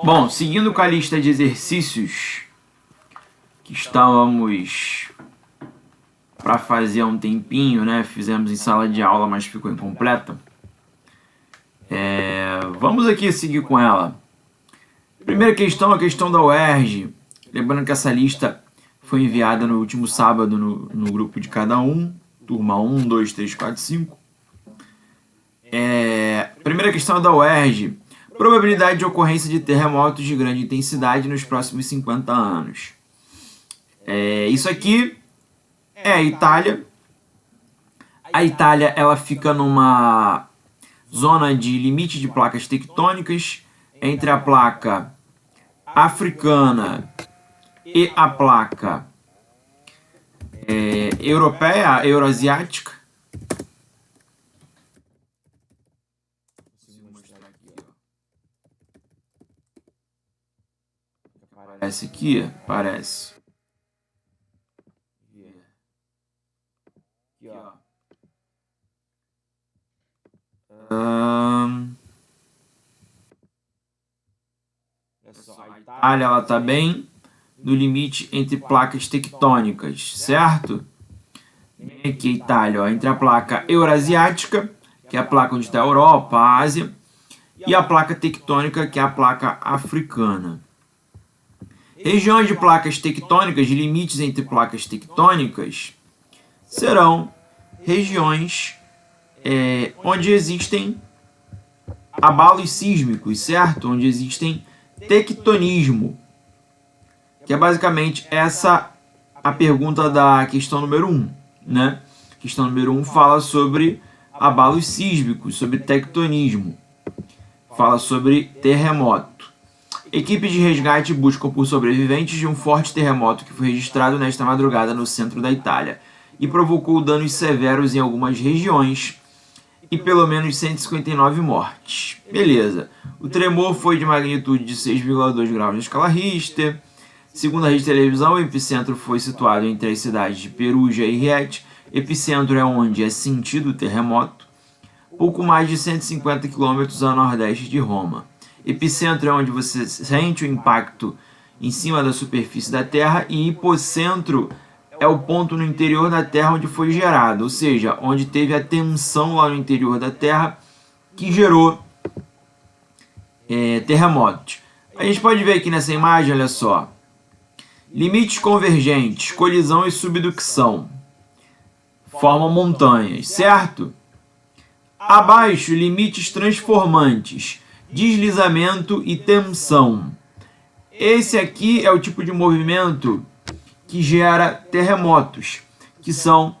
Bom, seguindo com a lista de exercícios que estávamos para fazer há um tempinho, né? Fizemos em sala de aula, mas ficou incompleta. Vamos aqui seguir com ela. Primeira questão, a questão da UERJ. Lembrando que essa lista foi enviada no último sábado no grupo de cada um, turma 1, 2, 3, 4, 5. Primeira questão da UERJ. Probabilidade de ocorrência de terremotos de grande intensidade nos próximos 50 anos. Isso aqui é a Itália. A Itália ela fica numa zona de limite de placas tectônicas entre a placa africana e a placa europeia, euroasiática. Parece aqui, parece. Aqui, ó. A Itália ela está bem no limite entre placas tectônicas, certo? Vem aqui a Itália, ó, entre a placa eurasiática, que é a placa onde está a Europa, a Ásia, e a placa tectônica, que é a placa africana. Regiões de placas tectônicas, de limites entre placas tectônicas, serão regiões onde existem abalos sísmicos, certo? Onde existem tectonismo, que é basicamente essa a pergunta da questão número 1, né? A questão número 1 fala sobre abalos sísmicos, sobre tectonismo, fala sobre terremoto. Equipes de resgate buscam por sobreviventes de um forte terremoto que foi registrado nesta madrugada no centro da Itália e provocou danos severos em algumas regiões e pelo menos 159 mortes. Beleza. O tremor foi de magnitude de 6,2 graus na escala Richter. Segundo a rede de televisão, o epicentro foi situado entre as cidades de Perugia e Rieti. Epicentro é onde é sentido o terremoto, pouco mais de 150 km a nordeste de Roma. Epicentro é onde você sente o impacto em cima da superfície da Terra, e hipocentro é o ponto no interior da Terra onde foi gerado, ou seja, onde teve a tensão lá no interior da Terra que gerou terremotos. A gente pode ver aqui nessa imagem, olha só, limites convergentes, colisão e subducção, formam montanhas, certo? Abaixo, limites transformantes, deslizamento e tensão. Esse aqui é o tipo de movimento que gera terremotos, que são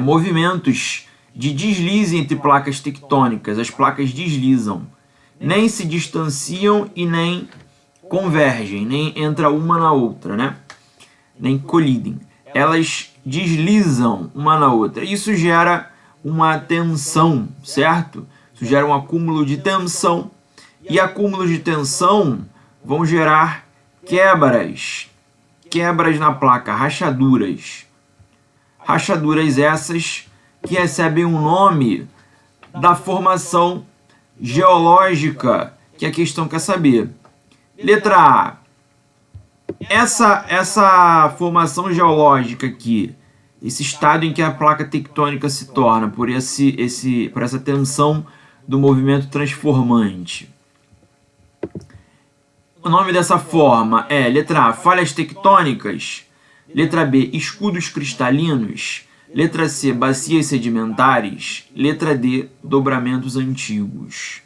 movimentos de deslize entre placas tectônicas. As placas deslizam, nem se distanciam e nem convergem, nem entra uma na outra, né? Nem colidem. Elas deslizam uma na outra. Isso gera uma tensão, certo? Isso gera um acúmulo de tensão, e acúmulos de tensão vão gerar quebras na placa, rachaduras. Rachaduras essas que recebem um nome da formação geológica que a questão quer saber. Letra A. Essa formação geológica aqui, esse estado em que a placa tectônica se torna por essa tensão do movimento transformante. O nome dessa forma é, letra A, falhas tectônicas, letra B, escudos cristalinos, letra C, bacias sedimentares, letra D, dobramentos antigos.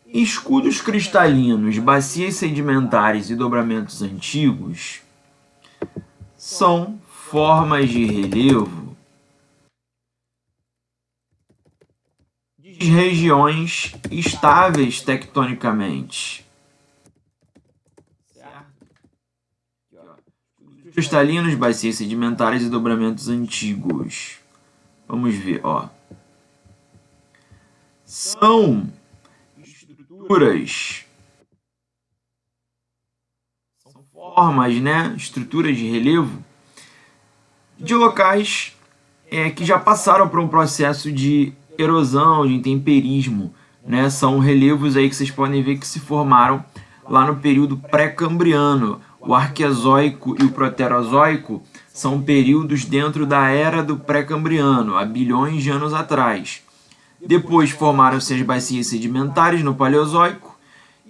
Escudos cristalinos, bacias sedimentares e dobramentos antigos são formas de relevo de regiões estáveis tectonicamente. Cristalinos, bacias sedimentares e dobramentos antigos. Vamos ver, ó. São formas, né, estruturas de relevo de locais que já passaram por um processo de erosão, de intemperismo, né? São relevos aí que vocês podem ver que se formaram lá no período pré-cambriano. O Arquezoico e o Proterozoico são períodos dentro da era do pré-cambriano, há bilhões de anos atrás. Depois formaram-se as bacias sedimentares no Paleozoico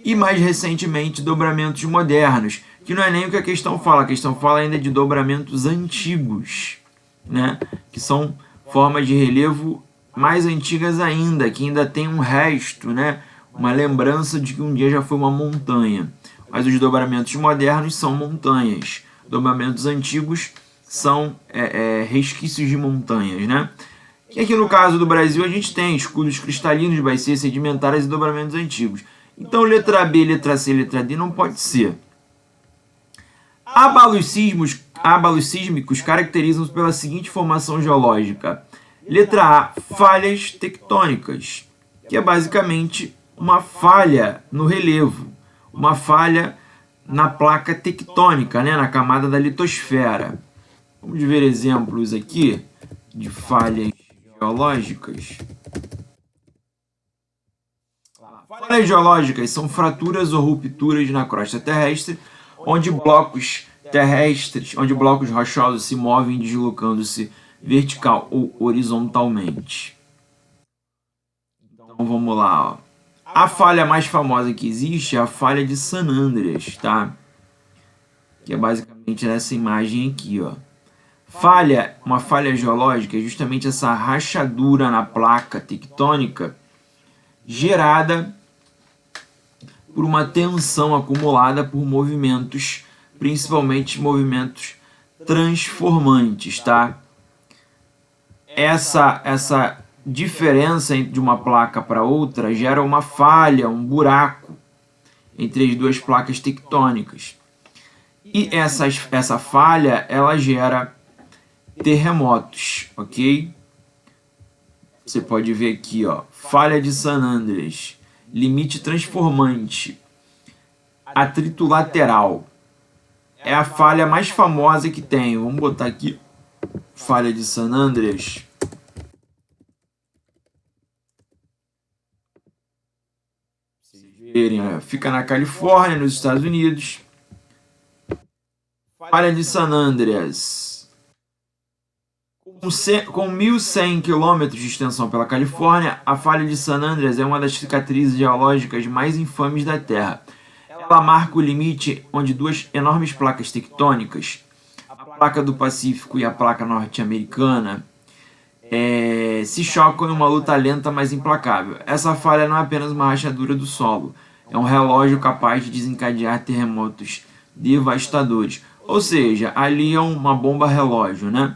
e, mais recentemente, dobramentos modernos, que não é nem o que a questão fala ainda de dobramentos antigos, né? Que são formas de relevo mais antigas ainda, que ainda tem um resto, né? Uma lembrança de que um dia já foi uma montanha. Mas os dobramentos modernos são montanhas. Dobramentos antigos são resquícios de montanhas, né? E aqui no caso do Brasil a gente tem escudos cristalinos, bacias sedimentares e dobramentos antigos. Então letra B, letra C, letra D não pode ser. Abalos sísmicos caracterizam-se pela seguinte formação geológica. Letra A, falhas tectônicas, que é basicamente uma falha no relevo, uma falha na placa tectônica, né, na camada da litosfera. Vamos ver exemplos aqui de falhas geológicas. Falhas geológicas são fraturas ou rupturas na crosta terrestre, onde blocos rochosos se movem deslocando-se vertical ou horizontalmente. Então vamos lá, ó. A falha mais famosa que existe é a falha de San Andreas, tá? Que é basicamente essa imagem aqui, ó. Uma falha geológica é justamente essa rachadura na placa tectônica gerada por uma tensão acumulada por movimentos, principalmente movimentos transformantes, tá? Essa diferença de uma placa para outra gera uma falha, um buraco entre as duas placas tectônicas. E essa falha, ela gera terremotos, ok? Você pode ver aqui, ó, falha de San Andreas, limite transformante, atrito lateral. É a falha mais famosa que tem. Vamos botar aqui, falha de San Andreas. Fica na Califórnia, nos Estados Unidos. Falha de San Andreas, com 1.100 km de extensão pela Califórnia, a falha de San Andreas é uma das cicatrizes geológicas mais infames da Terra. Ela marca o limite onde duas enormes placas tectônicas, a placa do Pacífico e a placa norte-americana, se chocam em uma luta lenta, mas implacável. Essa falha não é apenas uma rachadura do solo, é um relógio capaz de desencadear terremotos devastadores. Ou seja, ali é uma bomba relógio, né?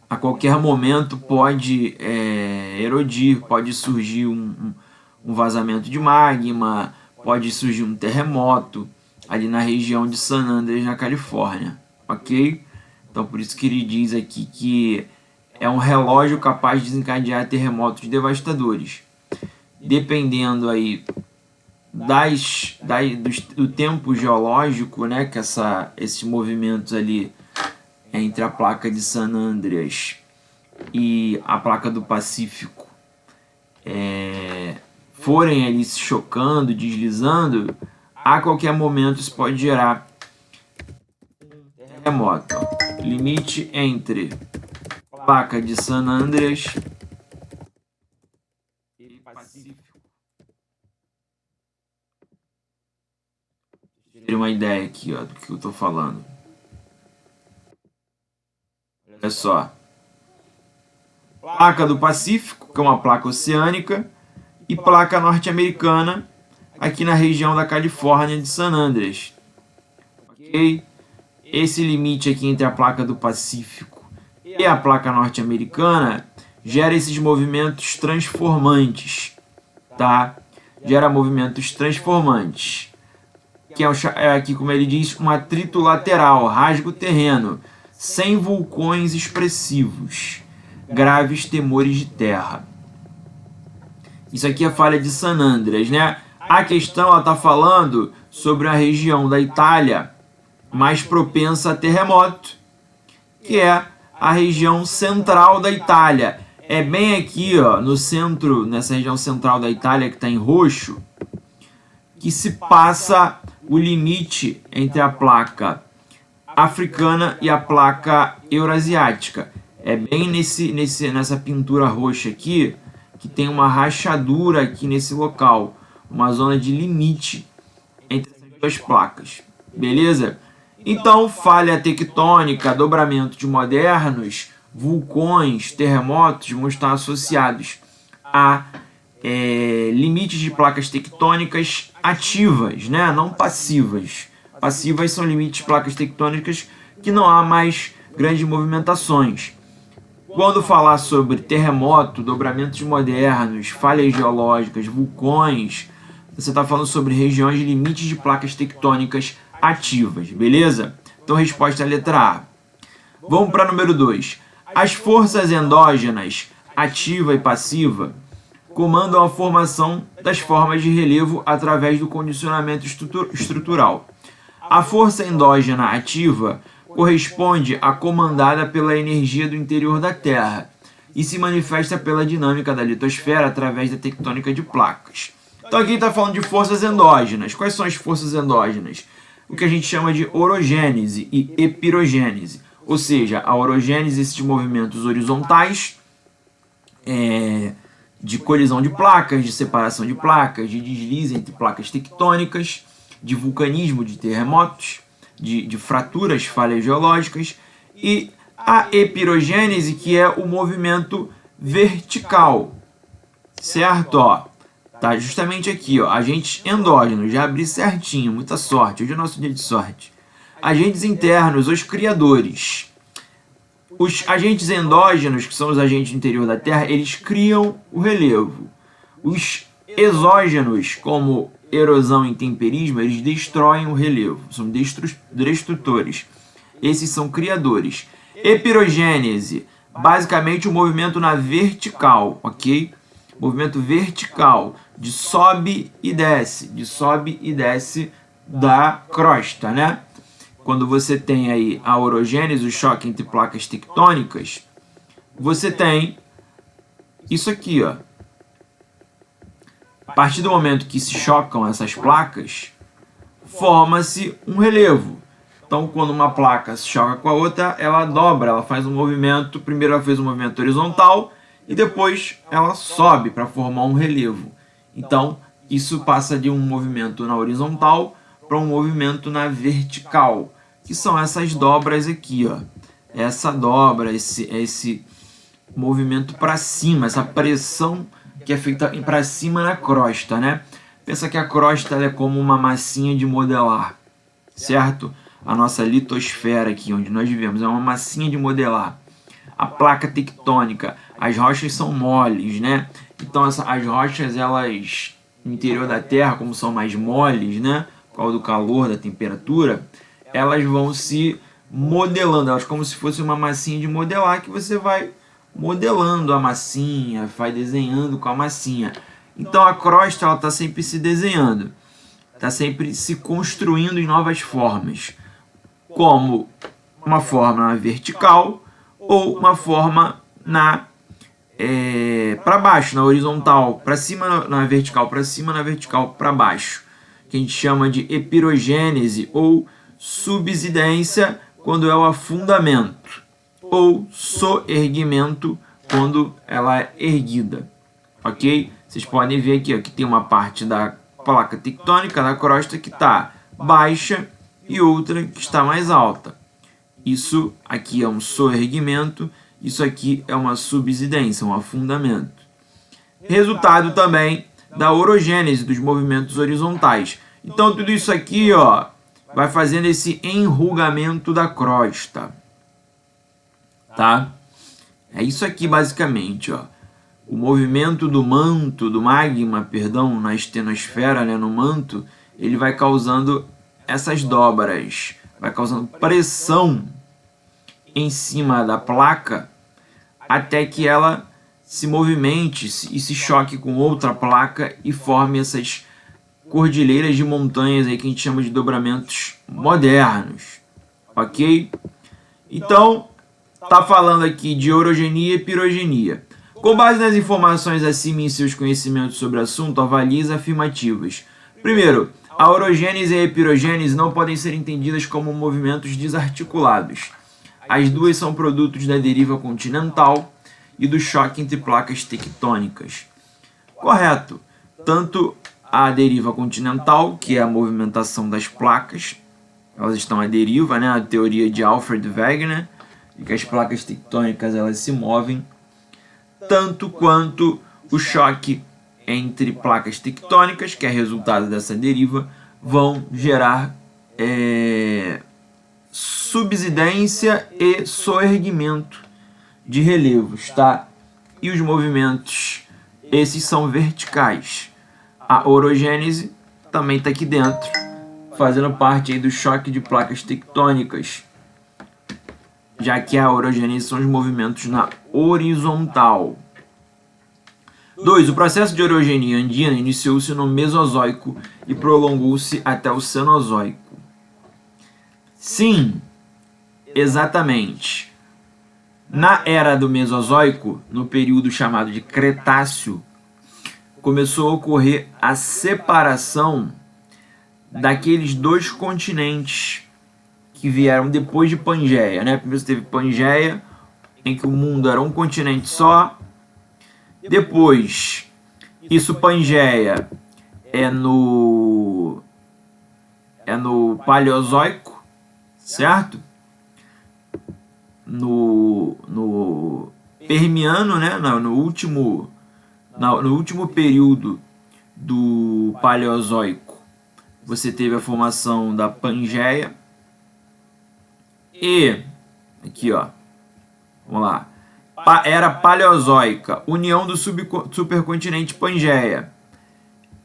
A qualquer momento pode erodir, pode surgir um vazamento de magma, pode surgir um terremoto ali na região de San Andreas, na Califórnia, ok? Então por isso que ele diz aqui que é um relógio capaz de desencadear terremotos devastadores. Dependendo aí do tempo geológico, né, que esses movimentos ali entre a placa de San Andreas e a placa do Pacífico forem ali se chocando, deslizando, a qualquer momento isso pode gerar terremoto. Limite entre placa de San Andreas e Pacífico. Ter uma ideia aqui, ó, do que eu estou falando. Olha só. Placa do Pacífico, que é uma placa oceânica, e placa norte-americana, aqui na região da Califórnia de San Andreas. Ok? Esse limite aqui entre a placa do Pacífico e a placa norte-americana gera esses movimentos transformantes, tá? Gera movimentos transformantes, que é aqui, como ele diz, um atrito lateral, rasga o terreno, sem vulcões expressivos, graves temores de terra. Isso aqui é falha de San Andreas, né? A questão está falando sobre a região da Itália mais propensa a terremoto, que é a região central da Itália. É bem aqui, ó, no centro, nessa região central da Itália, que está em roxo, que se passa o limite entre a placa africana e a placa eurasiática. É bem nessa pintura roxa aqui, que tem uma rachadura aqui nesse local, uma zona de limite entre essas duas placas. Beleza? Então, falha tectônica, dobramento de modernos, vulcões, terremotos vão estar associados a limites de placas tectônicas ativas, né? Não passivas. Passivas são limites de placas tectônicas que não há mais grandes movimentações. Quando falar sobre terremoto, dobramentos modernos, falhas geológicas, vulcões, você está falando sobre regiões de limites de placas tectônicas ativas, beleza? Então, resposta é a letra A. Vamos para número 2. As forças endógenas, ativa e passiva, comandam a formação das formas de relevo através do condicionamento estrutural. A força endógena ativa corresponde à comandada pela energia do interior da Terra e se manifesta pela dinâmica da litosfera através da tectônica de placas. Então aqui está falando de forças endógenas. Quais são as forças endógenas? O que a gente chama de orogênese e epirogênese. Ou seja, a orogênese, esses movimentos horizontais, de colisão de placas, de separação de placas, de deslize entre placas tectônicas, de vulcanismo, de terremotos, de fraturas, falhas geológicas, e a epirogênese, que é o movimento vertical, certo? Ó, tá justamente aqui, ó, agentes endógenos, já abri certinho, muita sorte, hoje é nosso dia de sorte. Agentes internos, os criadores. Os agentes endógenos, que são os agentes do interior da Terra, eles criam o relevo. Os exógenos, como erosão e intemperismo, eles destroem o relevo, são destrutores. Esses são criadores. Epirogênese, basicamente o movimento na vertical, ok? Movimento vertical, de sobe e desce da crosta, né? Quando você tem aí a orogênese, o choque entre placas tectônicas, você tem isso aqui, ó. A partir do momento que se chocam essas placas, forma-se um relevo. Então, quando uma placa se choca com a outra, ela dobra, ela faz um movimento, primeiro ela fez um movimento horizontal e depois ela sobe para formar um relevo. Então, isso passa de um movimento na horizontal para um movimento na vertical, que são essas dobras aqui, ó. Essa dobra, esse movimento para cima, essa pressão que é feita para cima na crosta, né? Pensa que a crosta é como uma massinha de modelar, certo? A nossa litosfera aqui, onde nós vivemos, é uma massinha de modelar. A placa tectônica, as rochas são moles, né? Então as rochas, elas, no interior da Terra, como são mais moles, né? Por causa do calor, da temperatura, elas vão se modelando, elas como se fosse uma massinha de modelar que você vai modelando a massinha, vai desenhando com a massinha. Então a crosta ela está sempre se desenhando, está sempre se construindo em novas formas, como uma forma vertical ou uma forma para baixo, na horizontal, para cima na vertical, para cima na vertical, para baixo, que a gente chama de epirogênese ou subsidência quando é o afundamento, ou soerguimento quando ela é erguida, ok? Vocês podem ver aqui, ó, que tem uma parte da placa tectônica, da crosta, que está baixa e outra que está mais alta. Isso aqui é um soerguimento, isso aqui é uma subsidência, um afundamento. Resultado também da orogênese, dos movimentos horizontais. Então tudo isso aqui, ó, vai fazendo esse enrugamento da crosta, tá? É isso aqui basicamente, ó. O movimento do manto, do magma, perdão, na estenosfera, né, no manto, ele vai causando essas dobras, vai causando pressão em cima da placa até que ela se movimente e se choque com outra placa e forme essas cordilheiras de montanhas aí que a gente chama de dobramentos modernos, ok? Então, tá falando aqui de orogenia e pirogenia. Com base nas informações acima e em seus conhecimentos sobre o assunto, avalie as afirmativas. Primeiro, a orogênese e a epirogênese não podem ser entendidas como movimentos desarticulados. As duas são produtos da deriva continental e do choque entre placas tectônicas. Correto. Tanto a deriva continental, que é a movimentação das placas, elas estão à deriva, né? A teoria de Alfred Wegener, de que as placas tectônicas elas se movem, tanto quanto o choque entre placas tectônicas, que é resultado dessa deriva, vão gerar subsidência e soerguimento de relevos, tá? E os movimentos, esses são verticais. A orogênese também está aqui dentro, fazendo parte aí do choque de placas tectônicas, já que a orogênese são os movimentos na horizontal. 2. O processo de orogenia andina iniciou-se no Mesozoico e prolongou-se até o Cenozoico. Sim, exatamente. Na era do Mesozoico, no período chamado de Cretáceo, começou a ocorrer a separação daqueles dois continentes que vieram depois de Pangeia, né? Primeiro teve Pangeia, em que o mundo era um continente só. Depois, isso Pangeia é no Paleozoico, certo? No Permiano, né? No último período do Paleozoico, você teve a formação da Pangeia. E, aqui ó, vamos lá, era Paleozoica, união do supercontinente Pangeia.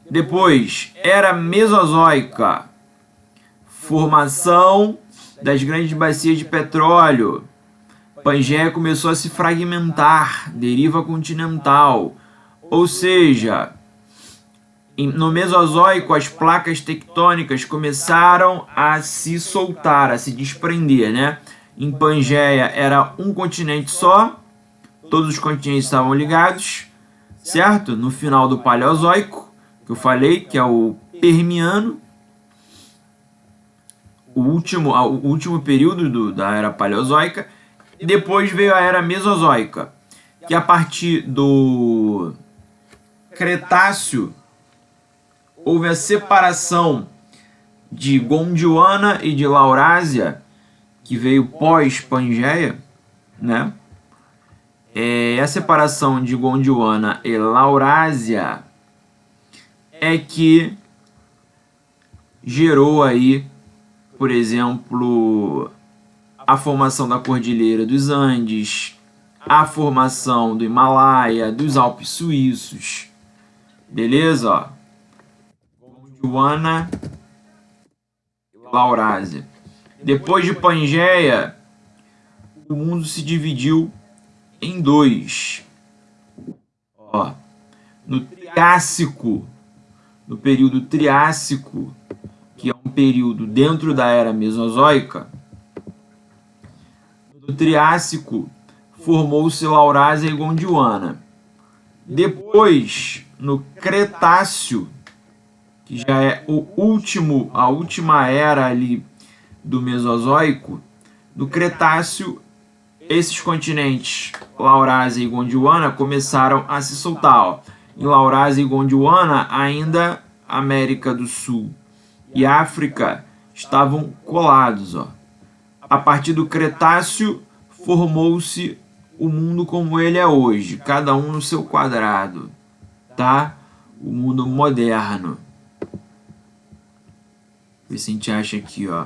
Depois, era Mesozoica, formação das grandes bacias de petróleo. Pangeia começou a se fragmentar, deriva continental. Ou seja, no Mesozoico, as placas tectônicas começaram a se soltar, a se desprender, né? Em Pangeia era um continente só, todos os continentes estavam ligados, certo? No final do Paleozoico, que eu falei, que é o Permiano, o último período da era Paleozoica. E depois veio a era Mesozoica, que a partir do Cretáceo houve a separação de Gondwana e de Laurásia, que veio pós-Pangeia, né? A separação de Gondwana e Laurásia é que gerou aí, por exemplo, a formação da Cordilheira dos Andes, a formação do Himalaia, dos Alpes Suíços. Beleza? Ó. Gondwana e Laurásia. Depois de Pangeia, o mundo se dividiu em dois. Ó, no Triássico, no período Triássico, que é um período dentro da era Mesozoica, no Triássico formou-se Laurásia e Gondwana. Depois, no Cretáceo, que já é a última era ali do Mesozoico, no Cretáceo, esses continentes, Laurásia e Gondwana, começaram a se soltar. Ó. Em Laurásia e Gondwana, ainda América do Sul e África estavam colados. Ó. A partir do Cretáceo, formou-se o mundo como ele é hoje, cada um no seu quadrado, tá? O mundo moderno. Vê se a gente acha aqui, ó.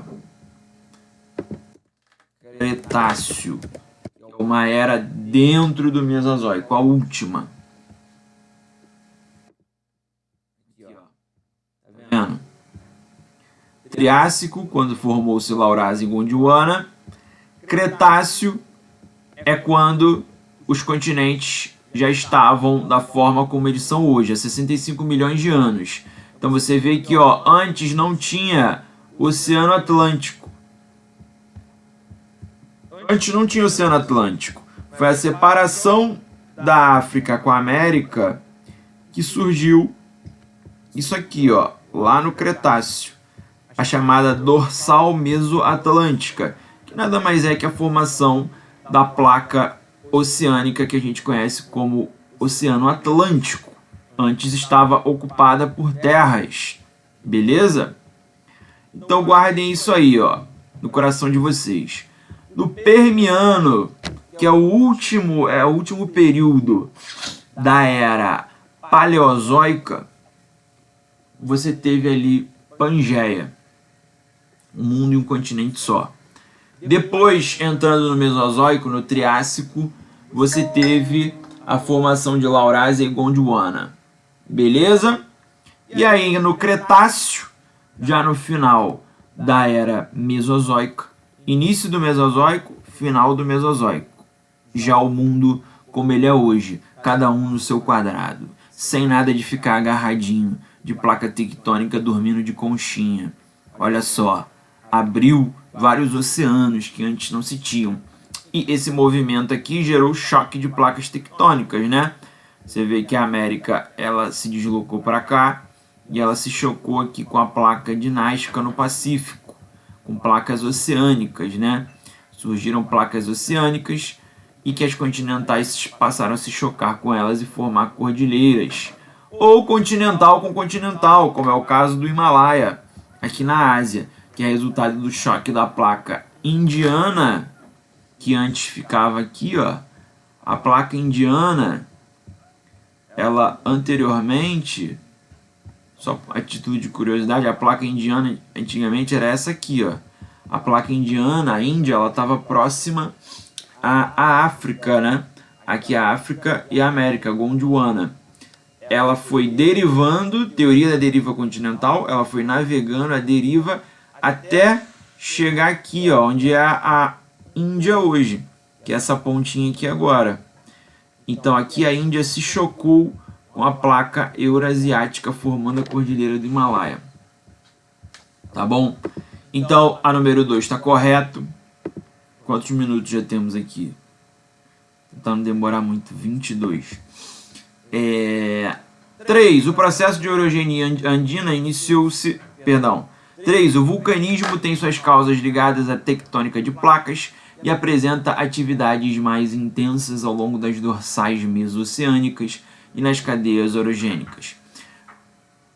Cretáceo, que é uma era dentro do Mesozoico, a última. Aqui, ó. Tá vendo? Triássico, quando formou-se Laurásia e Gondwana. Cretáceo é quando os continentes já estavam da forma como eles são hoje, há 65 milhões de anos. Então você vê que ó, antes não tinha Oceano Atlântico. Antes não tinha Oceano Atlântico. Foi a separação da África com a América que surgiu isso aqui, ó, lá no Cretáceo, a chamada dorsal mesoatlântica, que nada mais é que a formação da placa oceânica que a gente conhece como Oceano Atlântico. Antes estava ocupada por terras, beleza? Então guardem isso aí, ó, no coração de vocês. No Permiano, que é o último período da era Paleozoica, você teve ali Pangeia, um mundo e um continente só. Depois, entrando no Mesozoico, no Triássico, você teve a formação de Laurásia e Gondwana. Beleza? E aí, no Cretáceo, já no final da era Mesozoica, início do Mesozoico, final do Mesozoico. Já o mundo como ele é hoje, cada um no seu quadrado, sem nada de ficar agarradinho de placa tectônica dormindo de conchinha. Olha só, abriu vários oceanos que antes não se tinham. E esse movimento aqui gerou choque de placas tectônicas, né? Você vê que a América ela se deslocou para cá e ela se chocou aqui com a placa de Nazca no Pacífico, com placas oceânicas, né? Surgiram placas oceânicas e que as continentais passaram a se chocar com elas e formar cordilheiras. Ou continental com continental, como é o caso do Himalaia, aqui na Ásia, que é resultado do choque da placa indiana, que antes ficava aqui, ó. A placa indiana, ela anteriormente, só a título de curiosidade, a placa indiana antigamente era essa aqui, ó. A placa indiana, a Índia, ela estava próxima à África, né? Aqui a África e a América, Gondwana. Ela foi derivando, teoria da deriva continental, ela foi navegando a deriva até chegar aqui, ó, onde é a Índia hoje, que é essa pontinha aqui agora. Então aqui a Índia se chocou com a placa eurasiática, formando a cordilheira do Himalaia. Tá bom? Então a número 2 está correto. Quantos minutos já temos aqui? Tentando não demorar muito, 22. 3. O processo de orogenia andina iniciou-se... Perdão. 3. O vulcanismo tem suas causas ligadas à tectônica de placas e apresenta atividades mais intensas ao longo das dorsais mesoceânicas e nas cadeias orogênicas.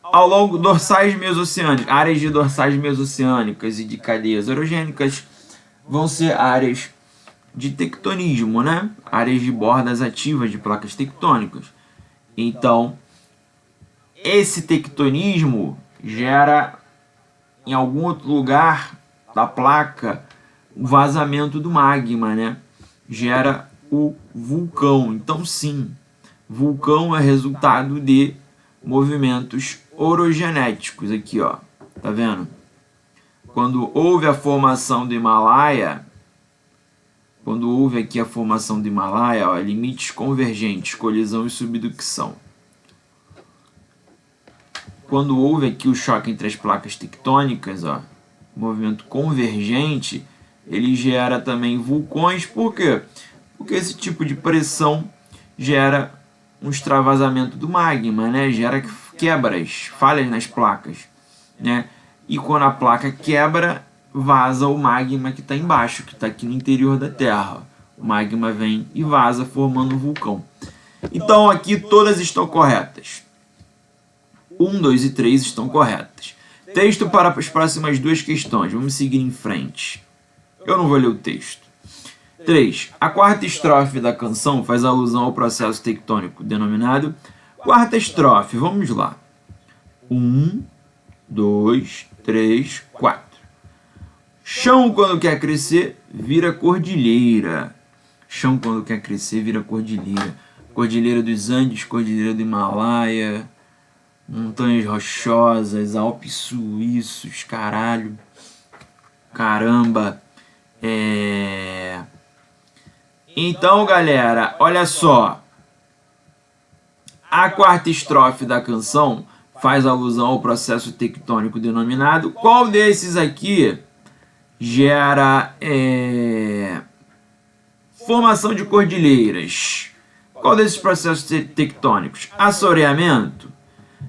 Ao longo dorsais mesoceânicas, áreas de dorsais mesoceânicas e de cadeias orogênicas vão ser áreas de tectonismo, né? Áreas de bordas ativas de placas tectônicas. Então, esse tectonismo gera em algum outro lugar da placa o vazamento do magma, né? Gera o vulcão. Então, sim, vulcão é resultado de movimentos orogenéticos. Aqui, ó, tá vendo? Quando houve a formação do Himalaia, quando houve aqui a formação do Himalaia, ó, limites convergentes, colisão e subducção. Quando houve aqui o choque entre as placas tectônicas, ó, movimento convergente, ele gera também vulcões. Por quê? Porque esse tipo de pressão gera um extravasamento do magma, né? Gera quebras, falhas nas placas, né? E quando a placa quebra, vaza o magma que está embaixo, que está aqui no interior da Terra. O magma vem e vaza, formando um vulcão. Então aqui todas estão corretas. 1, 2 e 3 estão corretas. Texto para as próximas duas questões. Vamos seguir em frente. Eu não vou ler o texto. 3. A quarta estrofe da canção faz alusão ao processo tectônico denominado quarta estrofe. Vamos lá. 1, 2, 3, 4. Chão, quando quer crescer, vira cordilheira. Chão, quando quer crescer, vira cordilheira. Cordilheira dos Andes, cordilheira do Himalaia, montanhas rochosas, Alpes suíços, caralho. Caramba. Então, galera, olha só. A quarta estrofe da canção faz alusão ao processo tectônico denominado. Qual desses aqui gera formação de cordilheiras? Qual desses processos tectônicos? Assoreamento,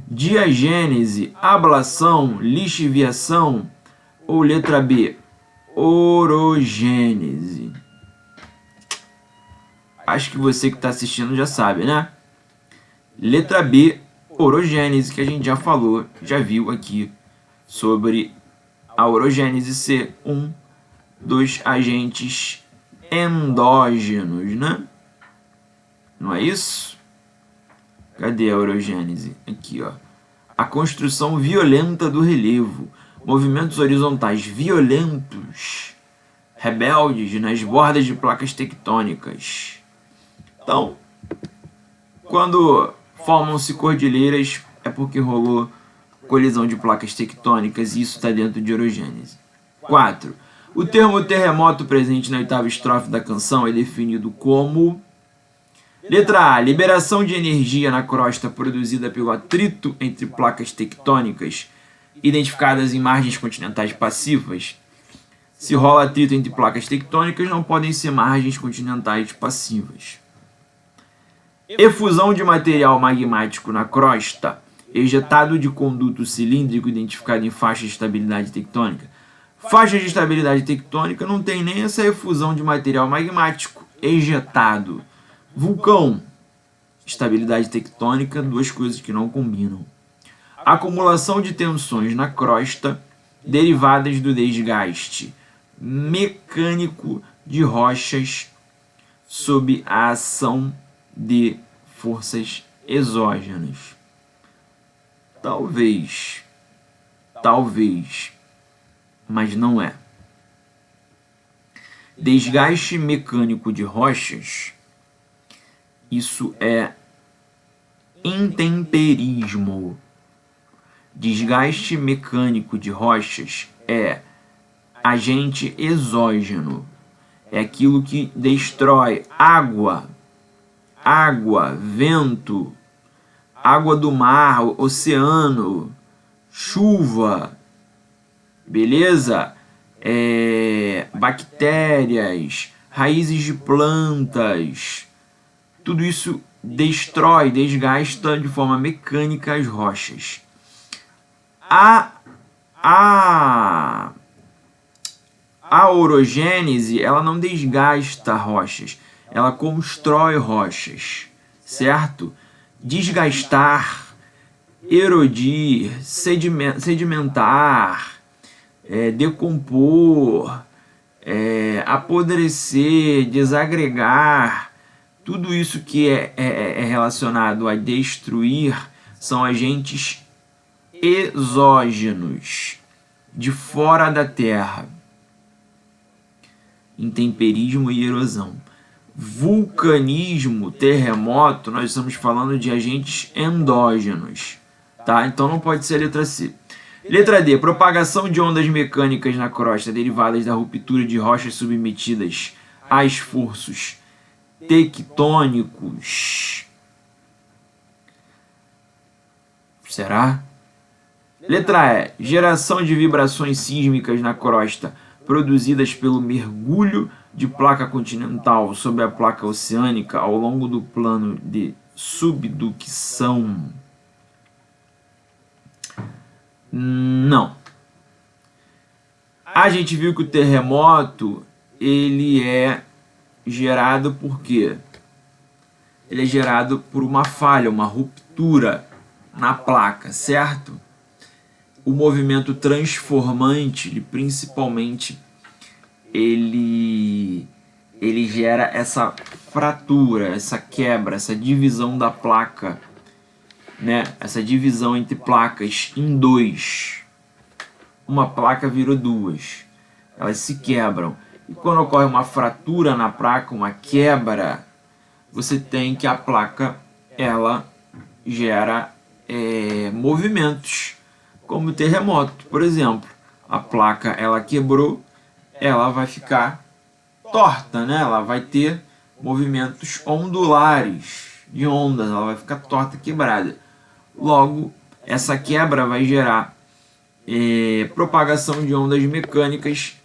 diagênese, ablação, lixiviação ou letra B, orogênese? Acho que você que está assistindo já sabe, né? Letra B, orogênese, que a gente já falou, já viu aqui sobre a orogênese ser um dos agentes endógenos, né? Não é isso? Cadê a orogênese? Aqui, ó. A construção violenta do relevo, movimentos horizontais violentos, rebeldes nas bordas de placas tectônicas. Então, quando formam-se cordilheiras, é porque rolou colisão de placas tectônicas e isso está dentro de orogênese. 4. O termo terremoto presente na oitava estrofe da canção é definido como... Letra A. Liberação de energia na crosta produzida pelo atrito entre placas tectônicas identificadas em margens continentais passivas. Se rola atrito entre placas tectônicas, não podem ser margens continentais passivas. Efusão de material magmático na crosta, ejetado de conduto cilíndrico identificado em faixa de estabilidade tectônica. Faixa de estabilidade tectônica não tem nem essa efusão de material magmático ejetado. Vulcão, estabilidade tectônica, duas coisas que não combinam. Acumulação de tensões na crosta derivadas do desgaste mecânico de rochas sob a ação de forças exógenas. Talvez, mas não é. Desgaste mecânico de rochas, isso é intemperismo. Desgaste mecânico de rochas é agente exógeno. É aquilo que destrói água, vento, água do mar, oceano, chuva, beleza? Bactérias, raízes de plantas, tudo isso destrói, desgasta de forma mecânica as rochas. A orogênese, ela não desgasta rochas, ela constrói rochas, certo? Desgastar, erodir, sedimentar, decompor, apodrecer, desagregar, tudo isso que é relacionado a destruir são agentes exógenos, de fora da Terra. Intemperismo e erosão. Vulcanismo, terremoto, nós estamos falando de agentes endógenos, tá? Então não pode ser a letra C. Letra D. Propagação de ondas mecânicas na crosta derivadas da ruptura de rochas submetidas a esforços tectônicos. Será? Letra E. Geração de vibrações sísmicas na crosta produzidas pelo mergulho de placa continental sobre a placa oceânica ao longo do plano de subducção. Não. A gente viu que o terremoto, ele é gerado por quê? Ele é gerado por uma falha, uma ruptura na placa, certo? O movimento transformante, principalmente, ele gera essa fratura, essa quebra, essa divisão da placa, né? Essa divisão entre placas em dois. Uma placa virou duas. Elas se quebram. E quando ocorre uma fratura na placa, uma quebra, você tem que a placa, ela gera movimentos, como o terremoto, por exemplo. A placa, ela quebrou, ela vai ficar torta, né? Ela vai ter movimentos ondulares de ondas, ela vai ficar torta, quebrada. Logo, essa quebra vai gerar propagação de ondas mecânicas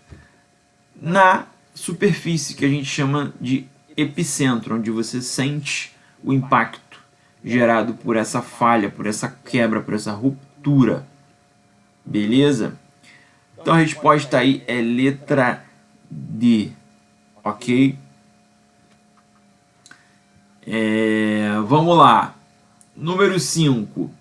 na superfície, que a gente chama de epicentro, onde você sente o impacto gerado por essa falha, por essa quebra, por essa ruptura. Beleza? Então a resposta aí é letra D, ok? Vamos lá. Número 5.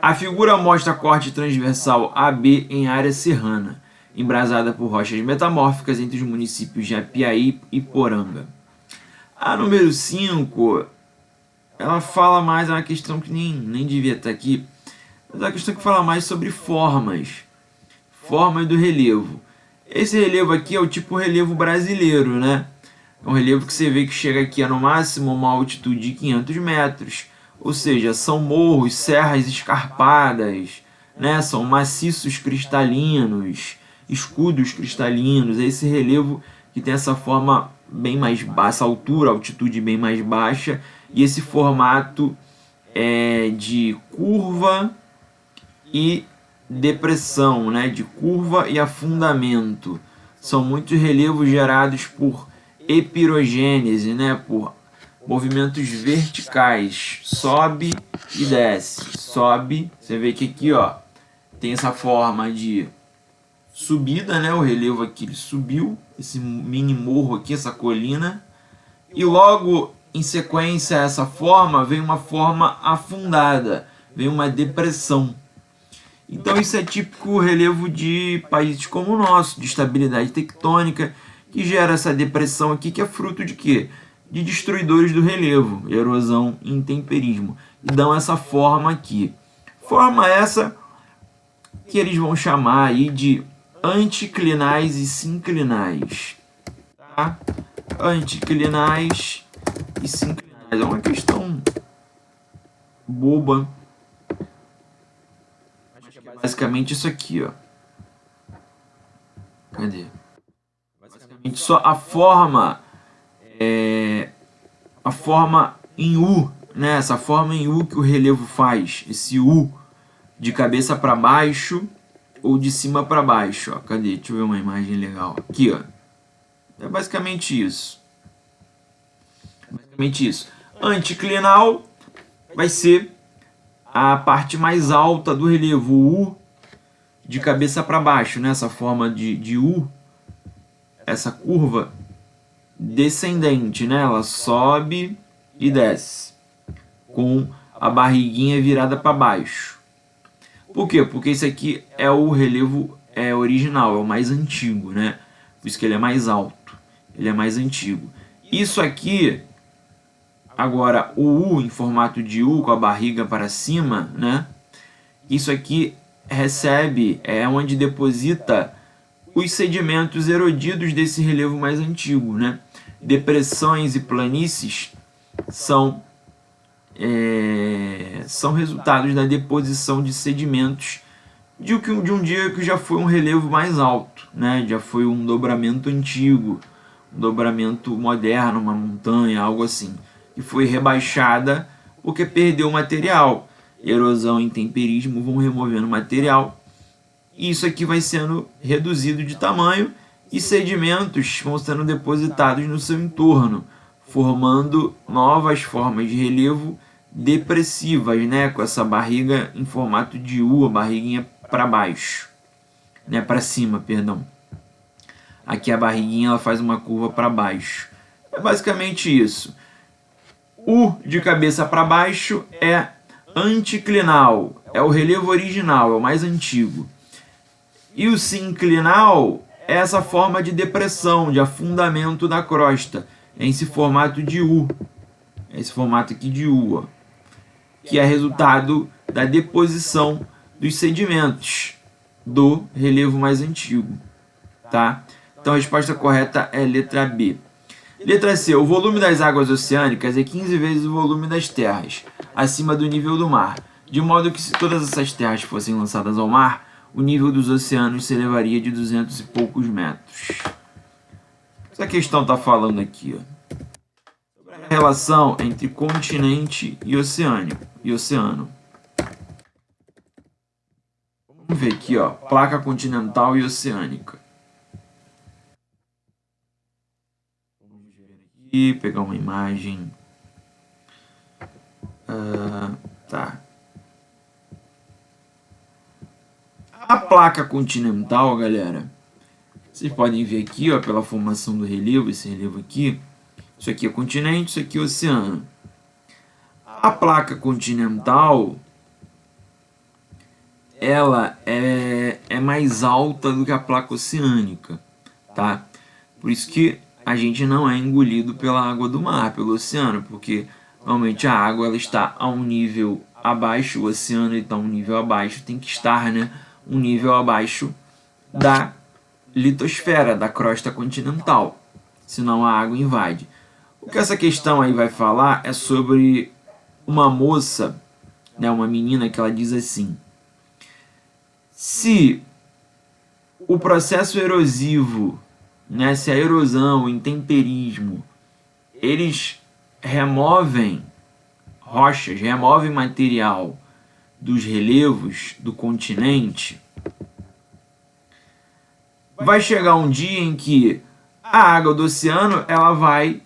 A figura mostra corte transversal AB em área serrana, embrasada por rochas metamórficas entre os municípios de Apiaí e Poranga. A número 5, ela fala mais, é uma questão que nem devia estar aqui, mas é uma questão que fala mais sobre formas do relevo. Esse relevo aqui é o tipo relevo brasileiro, né? É um relevo que você vê que chega aqui a no máximo uma altitude de 500 metros, ou seja, são morros, serras escarpadas, né? São maciços cristalinos, escudos cristalinos. É esse relevo que tem essa forma bem mais baixa, essa altura, altitude bem mais baixa, e esse formato de curva e depressão, né? De curva e afundamento. São muitos relevos gerados por epirogênese, né? Por movimentos verticais, sobe e desce, sobe. Você vê que aqui, ó, tem essa forma de subida, né? O relevo aqui ele subiu, esse mini morro aqui, essa colina, e logo em sequência a essa forma vem uma forma afundada, vem uma depressão. Então isso é típico relevo de países como o nosso, de estabilidade tectônica, que gera essa depressão aqui, que é fruto de quê? De destruidores do relevo, erosão e intemperismo. E dão essa forma aqui. Forma essa que eles vão chamar aí de anticlinais e sinclinais. Tá? Anticlinais e sinclinais. É uma questão boba. Basicamente isso aqui, ó. Cadê? Basicamente só a forma em U, né? Essa forma em U que o relevo faz, esse U de cabeça para baixo ou de cima para baixo, ó. Cadê? Deixa eu ver uma imagem legal. Aqui, ó. É basicamente isso. Basicamente isso. Anticlinal vai ser a parte mais alta do relevo, o U de cabeça para baixo, né? Essa forma de U, essa curva descendente, né? Ela sobe e desce com a barriguinha virada para baixo. Por quê? Porque esse aqui é o relevo original, é o mais antigo, né? Por isso que ele é mais alto, ele é mais antigo. Isso aqui, agora o U em formato de U com a barriga para cima, né? Isso aqui recebe, é onde deposita os sedimentos erodidos desse relevo mais antigo, né? Depressões e planícies são resultados da deposição de sedimentos de um dia que já foi um relevo mais alto, né? Já foi um dobramento antigo, um dobramento moderno, uma montanha, algo assim, que foi rebaixada porque perdeu material. Erosão e intemperismo vão removendo material, e isso aqui vai sendo reduzido de tamanho e sedimentos vão sendo depositados no seu entorno, formando novas formas de relevo depressivas, né? Com essa barriga em formato de U, a barriguinha para baixo, né? Para cima, perdão. Aqui a barriguinha ela faz uma curva para baixo. É basicamente isso. U de cabeça para baixo é anticlinal, é o relevo original, é o mais antigo. E o sinclinal é essa forma de depressão, de afundamento da crosta, é esse formato de U, é esse formato aqui de U, ó, que é resultado da deposição dos sedimentos do relevo mais antigo, tá? Então a resposta correta é letra B. Letra C. O volume das águas oceânicas é 15 vezes o volume das terras, acima do nível do mar, de modo que se todas essas terras fossem lançadas ao mar, o nível dos oceanos se elevaria de 200 e poucos metros. Essa questão está falando aqui, ó, sobre a relação entre continente e oceano. Vamos ver aqui, ó, placa continental e oceânica. Vamos ver aqui, pegar uma imagem. A placa continental, galera, vocês podem ver aqui, ó, pela formação do relevo, esse relevo aqui, isso aqui é continente, isso aqui é oceano. A placa continental, ela é mais alta do que a placa oceânica, tá? Por isso que a gente não é engolido pela água do mar, pelo oceano, porque normalmente a água ela está a um nível abaixo, o oceano está a um nível abaixo, tem que estar, né, um nível abaixo da litosfera, da crosta continental, senão a água invade. O que essa questão aí vai falar é sobre uma moça, né, uma menina, que ela diz assim: se o processo erosivo, né, se a erosão, o intemperismo, eles removem rochas, removem material dos relevos do continente, vai chegar um dia em que a água do oceano ela vai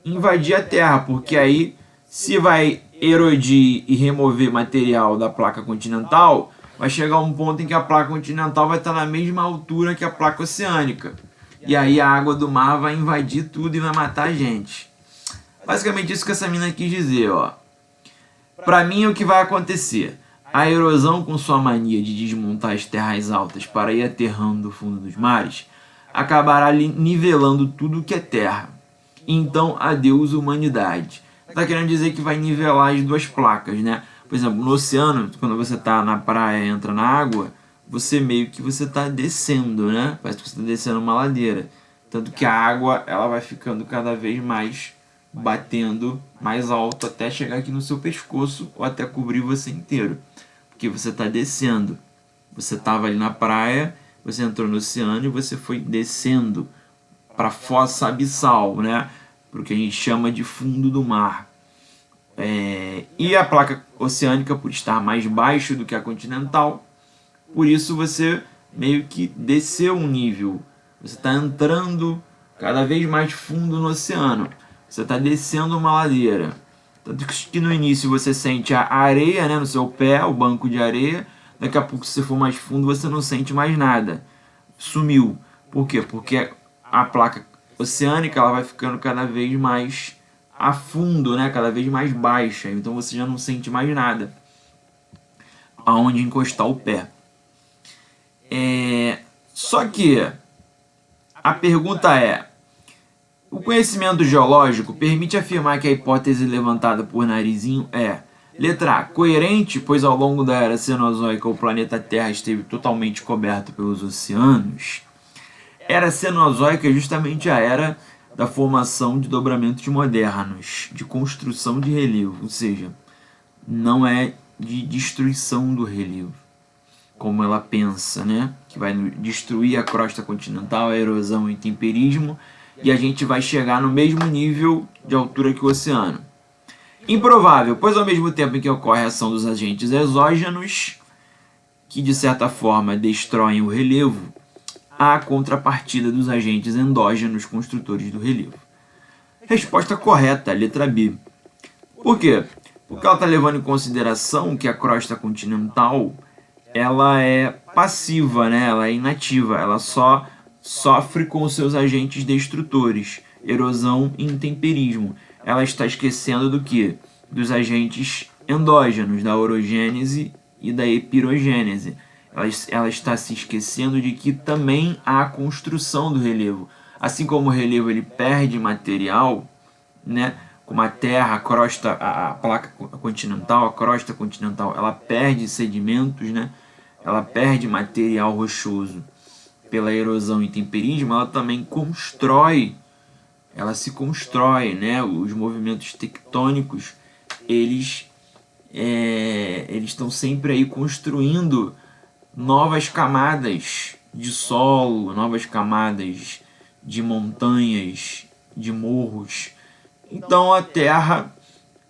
invadir a Terra, porque aí se vai erodir e remover material da placa continental, vai chegar um ponto em que a placa continental vai estar na mesma altura que a placa oceânica. E aí a água do mar vai invadir tudo e vai matar a gente. Basicamente isso que essa mina quis dizer, ó. Para mim, o que vai acontecer? A erosão, com sua mania de desmontar as terras altas para ir aterrando o fundo dos mares, acabará nivelando tudo que é terra. Então, adeus humanidade. Está querendo dizer que vai nivelar as duas placas, né? Por exemplo, no oceano, quando você está na praia e entra na água, você meio que você está descendo, né? Parece que você está descendo uma ladeira. Tanto que a água ela vai ficando cada vez mais batendo mais alto até chegar aqui no seu pescoço ou até cobrir você inteiro. Porque você está descendo. Você estava ali na praia, você entrou no oceano e você foi descendo para a fossa abissal, né? Para o que a gente chama de fundo do mar. E a placa oceânica, por estar mais baixo do que a continental, por isso você meio que desceu um nível. Você está entrando cada vez mais fundo no oceano. Você está descendo uma ladeira. Tanto que no início você sente a areia, né, no seu pé, o banco de areia. Daqui a pouco, se você for mais fundo, você não sente mais nada. Sumiu. Por quê? Porque a placa oceânica ela vai ficando cada vez mais a fundo, né, cada vez mais baixa. Então você já não sente mais nada aonde encostar o pé. Só que a pergunta é: o conhecimento geológico permite afirmar que a hipótese levantada por Narizinho é: letra A, coerente, pois ao longo da era cenozoica o planeta Terra esteve totalmente coberto pelos oceanos. Era cenozoica é justamente a era da formação de dobramentos modernos, de construção de relevo, ou seja, não é de destruição do relevo, como ela pensa, né? Que vai destruir a crosta continental, a erosão e o intemperismo, e a gente vai chegar no mesmo nível de altura que o oceano. Improvável, pois ao mesmo tempo em que ocorre a ação dos agentes exógenos, que de certa forma destroem o relevo, há a contrapartida dos agentes endógenos construtores do relevo. Resposta correta, letra B. Por quê? Porque ela está levando em consideração que a crosta continental ela é passiva, né? Ela é inativa, ela só sofre com os seus agentes destrutores, erosão e intemperismo. Ela está esquecendo do que? Dos agentes endógenos, da orogênese e da epirogênese. Ela está se esquecendo de que também há a construção do relevo. Assim como o relevo ele perde material, né? Como a terra, a crosta, a placa continental, a crosta continental, ela perde sedimentos, né? Ela perde material rochoso pela erosão e intemperismo, ela também constrói, ela se constrói, né? Os movimentos tectônicos, eles estão sempre aí construindo novas camadas de solo, novas camadas de montanhas, de morros. Então a Terra,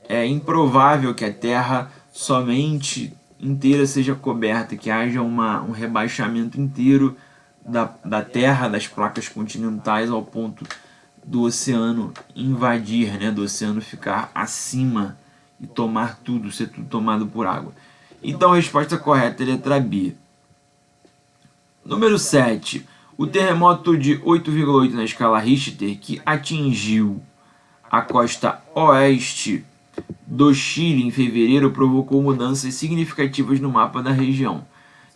é improvável que a Terra somente inteira seja coberta, que haja um rebaixamento inteiro da Terra, das placas continentais, ao ponto do oceano invadir, né? Do oceano ficar acima e tomar tudo, ser tudo tomado por água. Então a resposta correta é a letra B. Número 7. O terremoto de 8,8 na escala Richter, que atingiu a costa oeste do Chile em fevereiro, provocou mudanças significativas no mapa da região.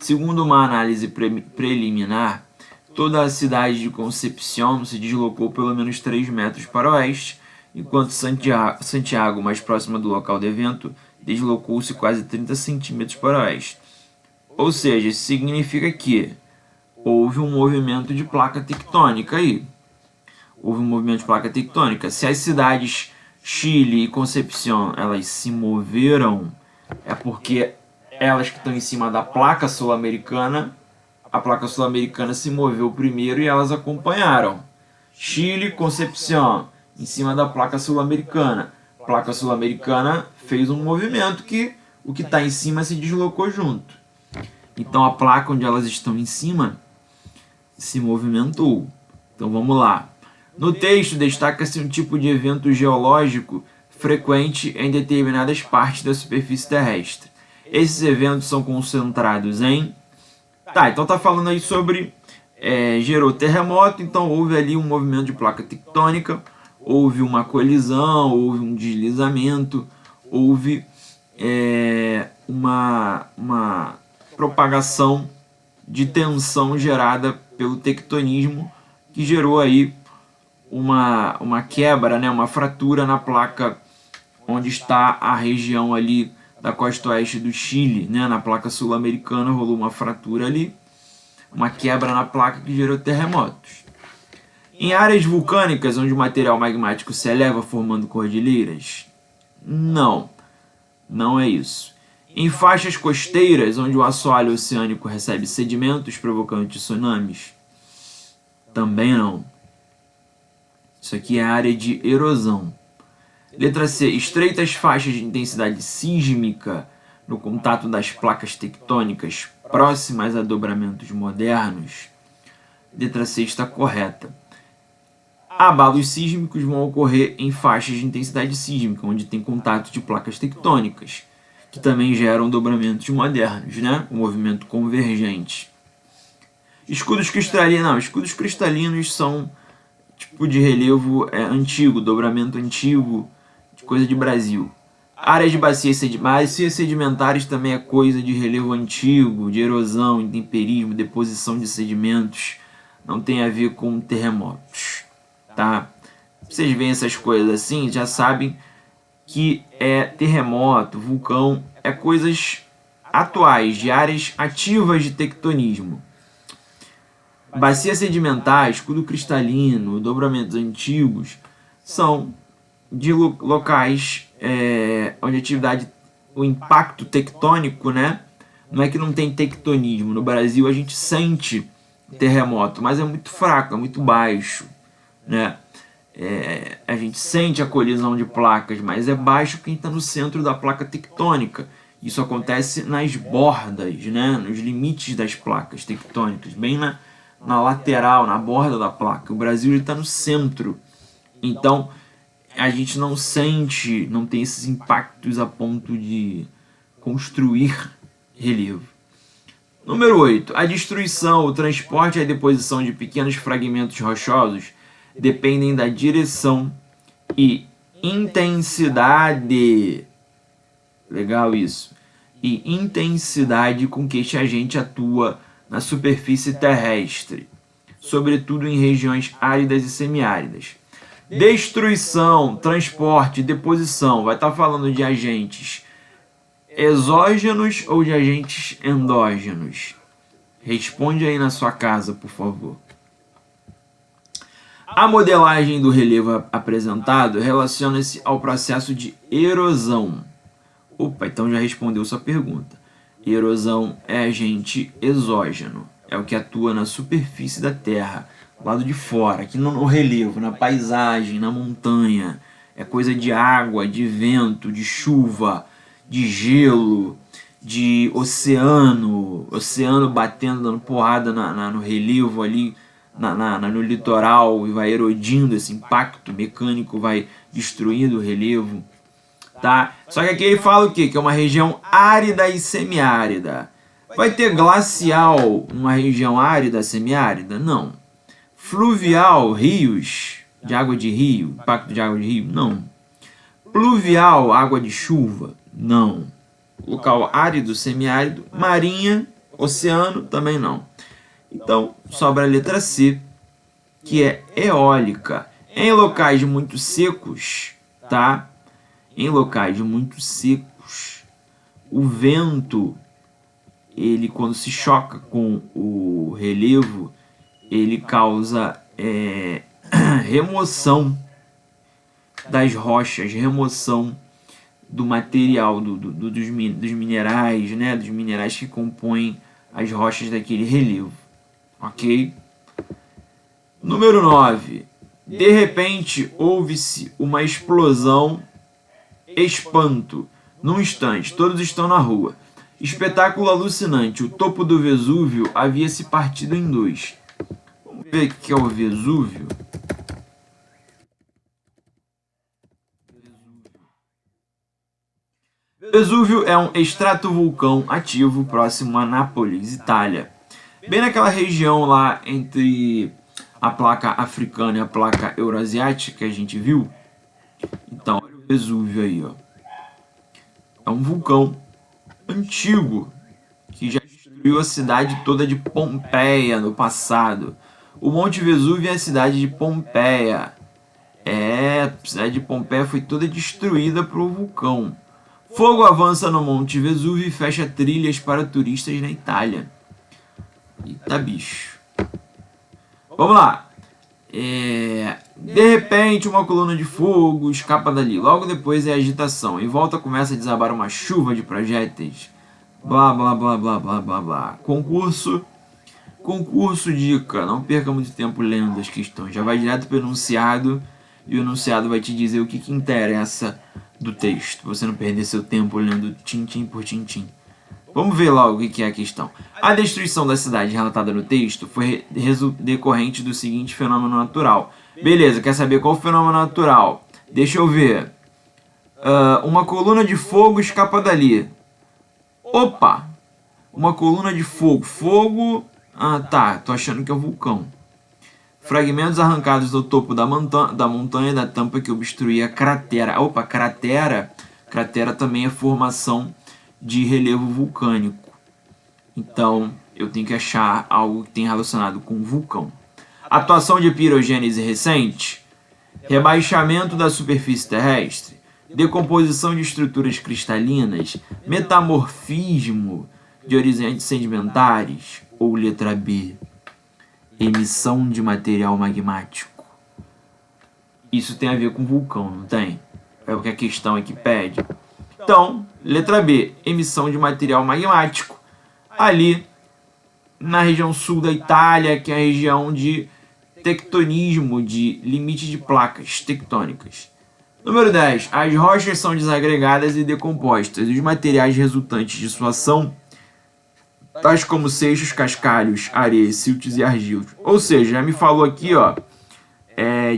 Segundo uma análise preliminar, toda a cidade de Concepción se deslocou pelo menos 3 metros para o oeste, enquanto Santiago, mais próxima do local do evento, deslocou-se quase 30 centímetros para o oeste. Ou seja, isso significa que houve um movimento de placa tectônica aí. Houve um movimento de placa tectônica. Se as cidades Chile e Concepción elas se moveram, é porque elas que estão em cima da placa sul-americana, a placa sul-americana se moveu primeiro e elas acompanharam. Chile, Concepción, em cima da placa sul-americana. A placa sul-americana fez um movimento que o que está em cima se deslocou junto. Então a placa onde elas estão em cima se movimentou. Então vamos lá. No texto destaca-se um tipo de evento geológico frequente em determinadas partes da superfície terrestre. Esses eventos são concentrados em... então tá falando aí sobre... gerou terremoto, então houve ali um movimento de placa tectônica, houve uma colisão, houve um deslizamento, houve uma propagação de tensão gerada pelo tectonismo, que gerou aí uma quebra, né, uma fratura na placa onde está a região ali da costa oeste do Chile, né, na placa sul-americana rolou uma fratura ali, uma quebra na placa que gerou terremotos. Em áreas vulcânicas onde o material magmático se eleva formando cordilheiras? Não é isso. Em faixas costeiras onde o assoalho oceânico recebe sedimentos provocando tsunamis? Também não. Isso aqui é a área de erosão. Letra C. Estreitas faixas de intensidade sísmica no contato das placas tectônicas próximas a dobramentos modernos. Letra C está correta. Abalos sísmicos vão ocorrer em faixas de intensidade sísmica, onde tem contato de placas tectônicas, que também geram dobramentos modernos, né? O movimento convergente. Escudos cristalinos. Não, escudos cristalinos são tipo de relevo antigo, dobramento antigo, de coisa de Brasil. Áreas de bacias sedimentares também é coisa de relevo antigo, de erosão, intemperismo, deposição de sedimentos. Não tem a ver com terremotos, tá? Vocês veem essas coisas assim, já sabem que terremoto, vulcão, coisas atuais, de áreas ativas de tectonismo. Bacia sedimentar, escudo cristalino, dobramentos antigos, são de locais onde a atividade, o impacto tectônico, né? Não é que não tem tectonismo. No Brasil a gente sente terremoto, mas é muito fraco, é muito baixo, né? A gente sente a colisão de placas, mas é baixo quem está no centro da placa tectônica. Isso acontece nas bordas, né? Nos limites das placas tectônicas, bem na lateral, na borda da placa. O Brasil está no centro, então a gente não sente, não tem esses impactos a ponto de construir relevo. Número 8. A destruição, o transporte e a deposição de pequenos fragmentos rochosos dependem da direção e intensidade. Legal isso. E intensidade com que este agente atua na superfície terrestre, sobretudo em regiões áridas e semiáridas. Destruição, transporte, deposição. Vai estar falando de agentes exógenos ou de agentes endógenos? Responde aí na sua casa, por favor. A modelagem do relevo apresentado relaciona-se ao processo de erosão. Opa, então já respondeu sua pergunta. Erosão é agente exógeno, é o que atua na superfície da Terra, do lado de fora, aqui no relevo, na paisagem, na montanha. É coisa de água, de vento, de chuva, de gelo, de oceano batendo, dando porrada no relevo ali, no litoral, e vai erodindo, esse impacto mecânico vai destruindo o relevo. Tá? Só que aqui ele fala o quê? Que é uma região árida e semiárida. Vai ter glacial numa região árida, semiárida? Não. Fluvial, rios, de água de rio, impacto de água de rio? Não. Pluvial, água de chuva? Não. Local árido, semiárido, marinha, oceano? Também não. Então, sobra a letra C, que é eólica. Em locais muito secos, tá? Em locais muito secos, o vento, ele quando se choca com o relevo, ele causa remoção das rochas, remoção do material, dos minerais, né? Dos minerais que compõem as rochas daquele relevo. Ok? Número 9. De repente, houve-se uma explosão, espanto. Num instante, todos estão na rua. Espetáculo alucinante. O topo do Vesúvio havia se partido em dois. Vamos ver o que é o Vesúvio. Vesúvio é um estratovulcão ativo próximo a Nápoles, Itália. Bem naquela região lá entre a placa africana e a placa euroasiática que a gente viu. Então, olha o Vesúvio aí, ó. É um vulcão antigo que já destruiu a cidade toda de Pompeia no passado. O Monte Vesúvio é a cidade de Pompeia. A cidade de Pompeia foi toda destruída por vulcão. Fogo avança no Monte Vesúvio e fecha trilhas para turistas na Itália. Eita bicho. Vamos lá. De repente, uma coluna de fogo escapa dali. Logo depois é agitação. Em volta começa a desabar uma chuva de projéteis. Blá, blá, blá, blá, blá, blá, blá. Concurso, dica. Não perca muito tempo lendo as questões. Já vai direto para o enunciado. E o enunciado vai te dizer o que interessa do texto. Você não perder seu tempo lendo tintim por tintim. Vamos ver logo o que é a questão. A destruição da cidade relatada no texto foi decorrente do seguinte fenômeno natural. Beleza, quer saber qual o fenômeno natural? Deixa eu ver. Uma coluna de fogo escapa dali. Opa! Uma coluna de fogo. Fogo... Ah, tá. Tô achando que é um vulcão. Fragmentos arrancados do topo da montanha da tampa que obstruía a cratera. Opa, cratera. Cratera também é formação de relevo vulcânico. Então, eu tenho que achar algo que tenha relacionado com vulcão. Atuação de pirogênese recente. Rebaixamento da superfície terrestre. Decomposição de estruturas cristalinas. Metamorfismo de horizontes sedimentares. Ou letra B. Emissão de material magmático. Isso tem a ver com vulcão, não tem? É o que a questão aqui pede. Então, letra B, emissão de material magmático, ali na região sul da Itália, que é a região de tectonismo, de limite de placas tectônicas. Número 10. As rochas são desagregadas e decompostas. Os materiais resultantes de sua ação, tais como seixos, cascalhos, areias, siltos e argilos. Ou seja, já me falou aqui, ó,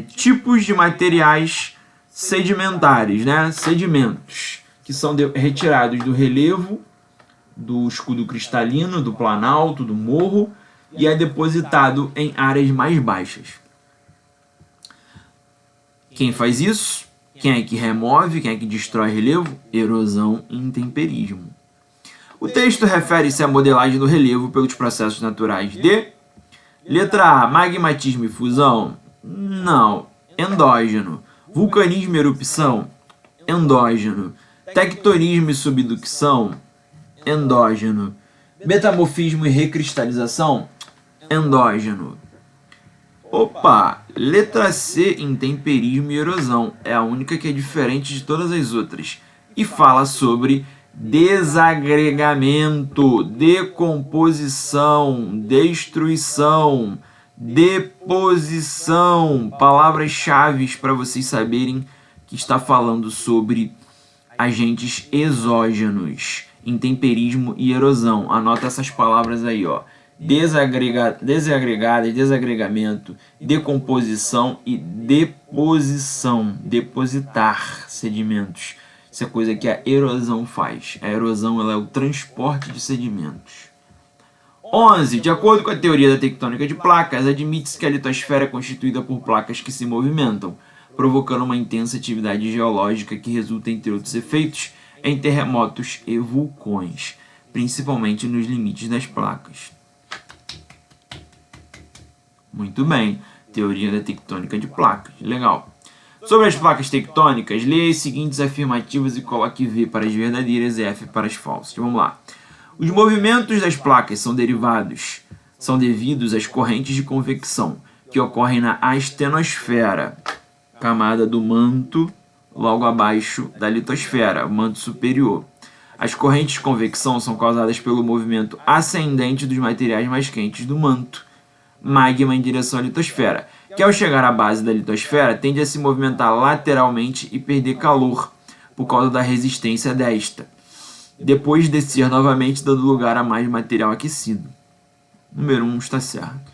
tipos de materiais sedimentares, né? Sedimentos, que são retirados do relevo, do escudo cristalino, do planalto, do morro, e é depositado em áreas mais baixas. Quem faz isso? Quem é que remove? Quem é que destrói relevo? Erosão e intemperismo. O texto refere-se à modelagem do relevo pelos processos naturais de... Letra A, magmatismo e fusão? Não, endógeno. Vulcanismo e erupção? Endógeno. Tectonismo e subducção? Endógeno. Metamorfismo e recristalização? Endógeno. Opa! Letra C, intemperismo e erosão. É a única que é diferente de todas as outras. E fala sobre desagregamento, decomposição, destruição, deposição. Palavras-chave para vocês saberem que está falando sobre agentes exógenos, intemperismo e erosão. Anota essas palavras aí, ó. Desagregamento, decomposição e deposição. Depositar sedimentos. Isso é coisa que a erosão faz. A erosão ela é o transporte de sedimentos. 11. De acordo com a teoria da tectônica de placas, admite-se que a litosfera é constituída por placas que se movimentam, provocando uma intensa atividade geológica que resulta, entre outros efeitos, em terremotos e vulcões, principalmente nos limites das placas. Muito bem, teoria da tectônica de placas, legal. Sobre as placas tectônicas, leia as seguintes afirmativas e coloque V para as verdadeiras e F para as falsas. Vamos lá. Os movimentos das placas são devidos às correntes de convecção que ocorrem na astenosfera, camada do manto logo abaixo da litosfera, o manto superior. As correntes de convecção são causadas pelo movimento ascendente dos materiais mais quentes do manto, magma em direção à litosfera, que ao chegar à base da litosfera tende a se movimentar lateralmente e perder calor por causa da resistência desta, depois descer novamente, dando lugar a mais material aquecido. Número 1 está certo.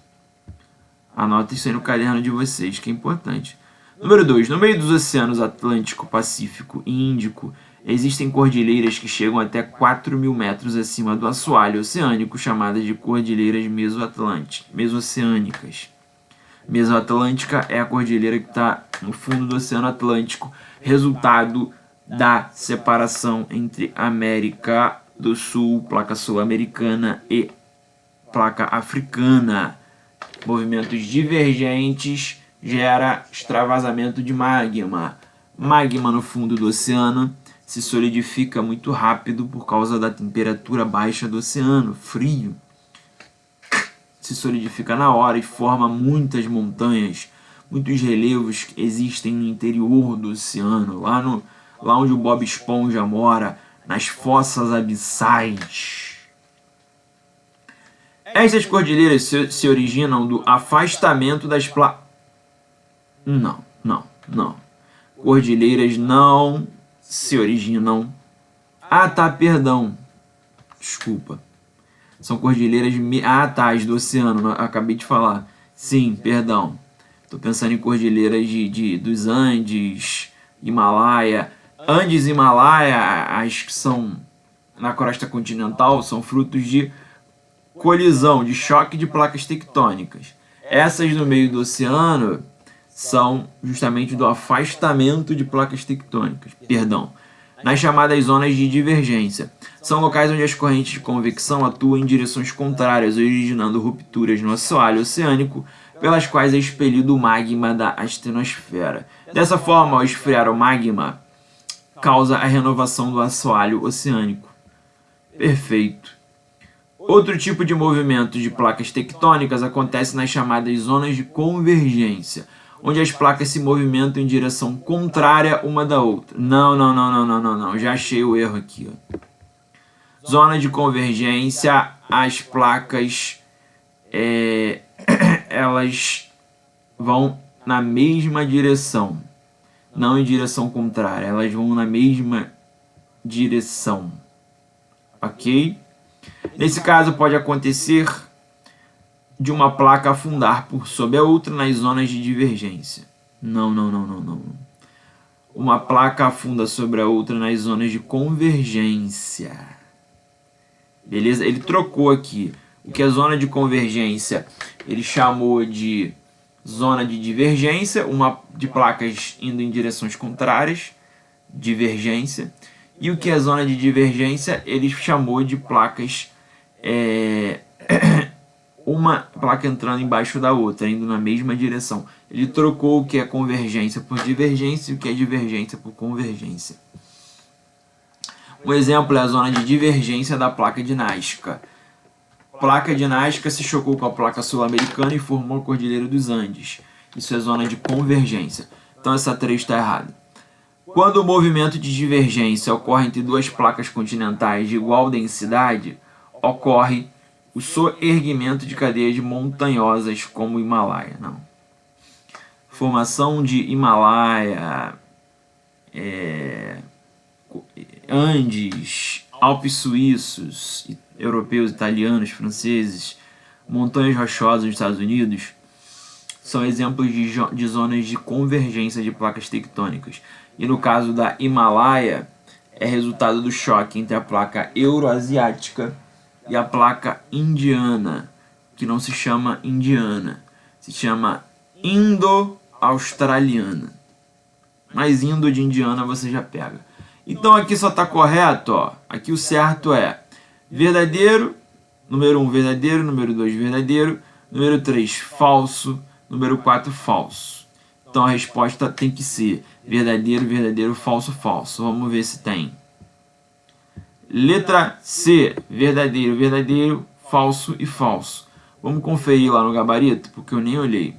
Anota isso aí no caderno de vocês, que é importante. Número 2. No meio dos oceanos Atlântico, Pacífico e Índico, existem cordilheiras que chegam até 4.000 metros acima do assoalho oceânico, chamadas de cordilheiras mesoceânicas. Mesoatlântica é a cordilheira que está no fundo do Oceano Atlântico, resultado da separação entre América do Sul, placa sul-americana, e placa africana. Movimentos divergentes gera extravasamento de magma. Magma no fundo do oceano se solidifica muito rápido por causa da temperatura baixa do oceano, frio. Se solidifica na hora e forma muitas montanhas, muitos relevos que existem no interior do oceano, lá onde o Bob Esponja mora, nas fossas abissais. Estas cordilheiras se originam do afastamento das placas. Não. Cordilheiras não se originam. Ah, tá, perdão. Desculpa. São cordilheiras... as do oceano, acabei de falar. Sim, perdão. Tô pensando em cordilheiras dos Andes, Himalaia. Andes e Himalaia, as que são na crosta continental, são frutos de colisão, de choque de placas tectônicas. Essas no meio do oceano são justamente do afastamento de placas tectônicas. Perdão. Nas chamadas zonas de divergência. São locais onde as correntes de convecção atuam em direções contrárias, originando rupturas no assoalho oceânico, pelas quais é expelido o magma da astenosfera. Dessa forma, ao esfriar o magma, causa a renovação do assoalho oceânico. Perfeito. Outro tipo de movimento de placas tectônicas acontece nas chamadas zonas de convergência, onde as placas se movimentam em direção contrária uma da outra. Não. Já achei o erro aqui. Ó. Zona de convergência, as placas elas vão na mesma direção, não em direção contrária, elas vão na mesma direção, ok? Nesse caso pode acontecer de uma placa afundar por sobre a outra nas zonas de divergência. Não. Uma placa afunda sobre a outra nas zonas de convergência. Beleza? Ele trocou aqui. O que é zona de convergência, ele chamou de zona de divergência, uma de placas indo em direções contrárias, divergência. E o que é zona de divergência, ele chamou de placas, uma placa entrando embaixo da outra, indo na mesma direção. Ele trocou o que é convergência por divergência e o que é divergência por convergência. Um exemplo é a zona de divergência da placa de Nazca. A placa de Nazca se chocou com a placa sul-americana e formou a Cordilheira dos Andes. Isso é zona de convergência. Então essa 3 está errada. Quando o movimento de divergência ocorre entre duas placas continentais de igual densidade, ocorre o soerguimento de cadeias montanhosas como o Himalaia. Não. Formação de Himalaia, Andes, Alpes suíços, europeus, italianos, franceses, montanhas rochosas nos Estados Unidos, são exemplos de zonas de convergência de placas tectônicas. E no caso da Himalaia, é resultado do choque entre a placa euroasiática e a placa indiana, que não se chama indiana, se chama indo-australiana. Mas indo de indiana você já pega. Então aqui só está correto, ó. Aqui o certo é verdadeiro, número 1 verdadeiro, número 2 verdadeiro, número 3 falso, número 4 falso. Então a resposta tem que ser verdadeiro, verdadeiro, falso, falso. Vamos ver se tem. Letra C, verdadeiro, verdadeiro, falso e falso. Vamos conferir lá no gabarito, porque eu nem olhei.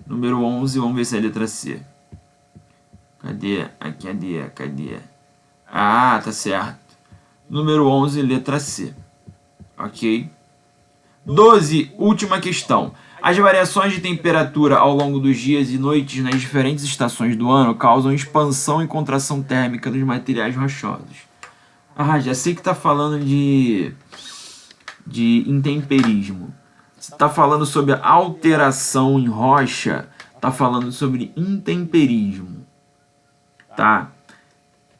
Número 11, vamos ver se é a letra C. Cadê? Aqui, cadê? Ah, tá certo. Número 11, letra C. Ok? 12, última questão. As variações de temperatura ao longo dos dias e noites nas diferentes estações do ano causam expansão e contração térmica dos materiais rochosos. Ah, já sei que tá falando de intemperismo. Se tá falando sobre alteração em rocha, tá falando sobre intemperismo. Tá?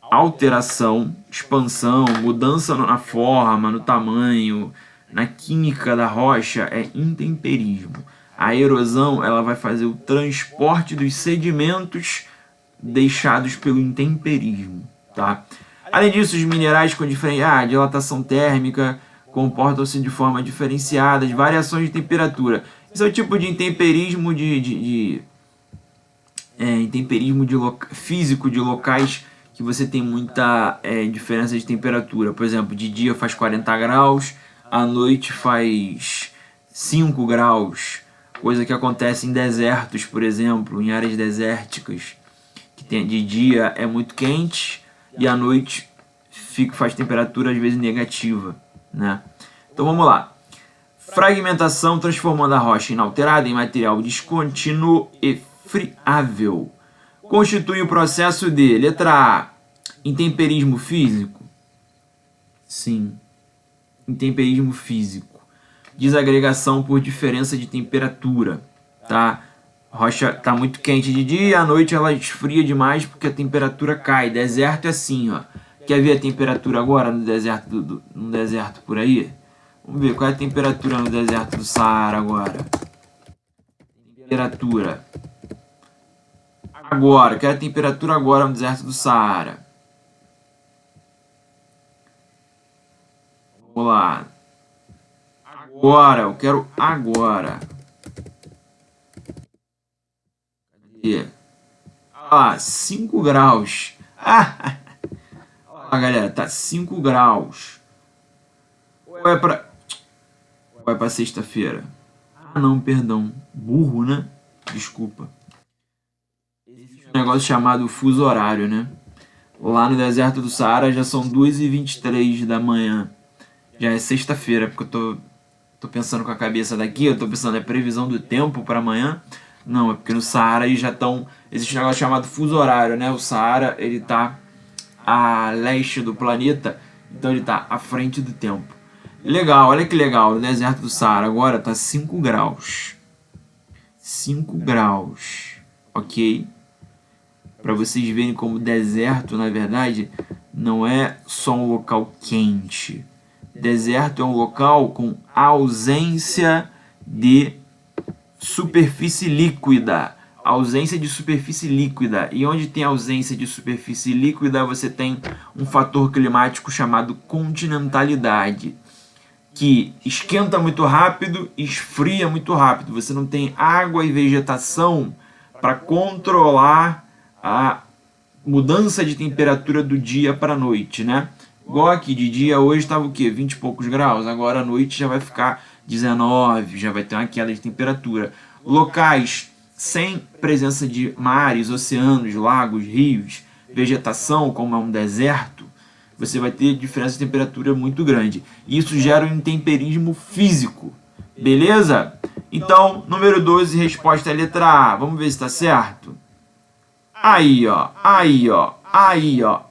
Alteração, expansão, mudança na forma, no tamanho, na química da rocha é intemperismo. A erosão ela vai fazer o transporte dos sedimentos deixados pelo intemperismo. Tá? Além disso, os minerais com dilatação térmica comportam-se de forma diferenciada, as variações de temperatura. Esse é o tipo de intemperismo físico de locais que você tem muita diferença de temperatura. Por exemplo, de dia faz 40 graus, à noite faz 5 graus. Coisa que acontece em desertos, por exemplo, em áreas desérticas, que de dia é muito quente e à noite faz temperatura às vezes negativa, né? Então vamos lá. Fragmentação transformando a rocha inalterada em material descontínuo e friável. Constitui o processo de, letra A, intemperismo físico? Sim, intemperismo físico. Desagregação por diferença de temperatura, tá? A rocha está muito quente de dia e à noite ela esfria demais porque a temperatura cai. Deserto é assim, ó. Quer ver a temperatura agora no deserto, no deserto por aí? Vamos ver qual é a temperatura no deserto do Saara agora. Temperatura. Agora, qual é a temperatura agora no deserto do Saara? Vamos lá. Agora, eu quero agora. Cadê? Ah, 5 graus. Ah, galera, tá 5 graus. Ou é pra sexta-feira? Ah, não, perdão. Burro, né? Desculpa. Existe um negócio chamado fuso horário, né? Lá no deserto do Saara já são 2h23 da manhã. Já é sexta-feira, porque eu tô pensando com a cabeça daqui, eu tô pensando, é previsão do tempo para amanhã? Não, é porque no Saara já estão... Existe um negócio chamado fuso horário, né? O Saara, ele tá a leste do planeta, então ele tá à frente do tempo. Legal, olha que legal, no deserto do Saara agora tá 5 graus. 5 graus, ok? Para vocês verem como o deserto, na verdade, não é só um local quente. Deserto é um local com ausência de superfície líquida. Ausência de superfície líquida. E onde tem ausência de superfície líquida, você tem um fator climático chamado continentalidade, que esquenta muito rápido, esfria muito rápido. Você não tem água e vegetação para controlar a mudança de temperatura do dia para a noite, né? Igual aqui, de dia hoje estava o quê? 20 e poucos graus, agora à noite já vai ficar 19, já vai ter uma queda de temperatura. Locais sem presença de mares, oceanos, lagos, rios, vegetação, como é um deserto, você vai ter diferença de temperatura muito grande. Isso gera um intemperismo físico, beleza? Então, número 12, resposta é a letra A. Vamos ver se está certo? Aí, ó, aí, ó, aí, ó.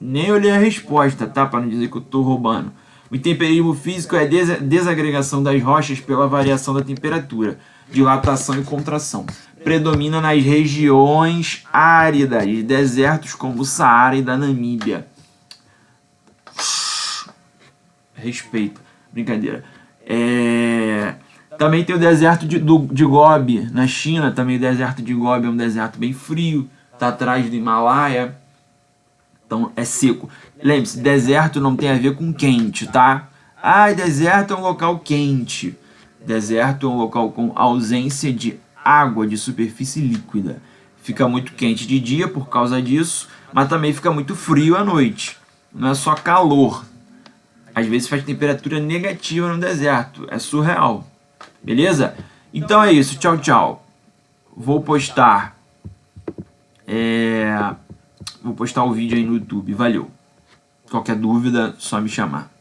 Nem olhei a resposta, tá? Para não dizer que eu tô roubando. O intemperismo físico é a desagregação das rochas pela variação da temperatura, dilatação e contração. Predomina nas regiões áridas, desertos como o Saara e da Namíbia. Respeita. Brincadeira. Também tem o deserto de Gobi, na China. Também o deserto de Gobi é um deserto bem frio. Está atrás do Himalaia. Então é seco. Lembre-se, deserto não tem a ver com quente, tá? Deserto é um local quente. Deserto é um local com ausência de água, de superfície líquida. Fica muito quente de dia por causa disso, mas também fica muito frio à noite. Não é só calor. Às vezes faz temperatura negativa no deserto. É surreal. Beleza? Então é isso. Tchau, tchau. Vou postar o vídeo aí no YouTube. Valeu. Qualquer dúvida, só me chamar.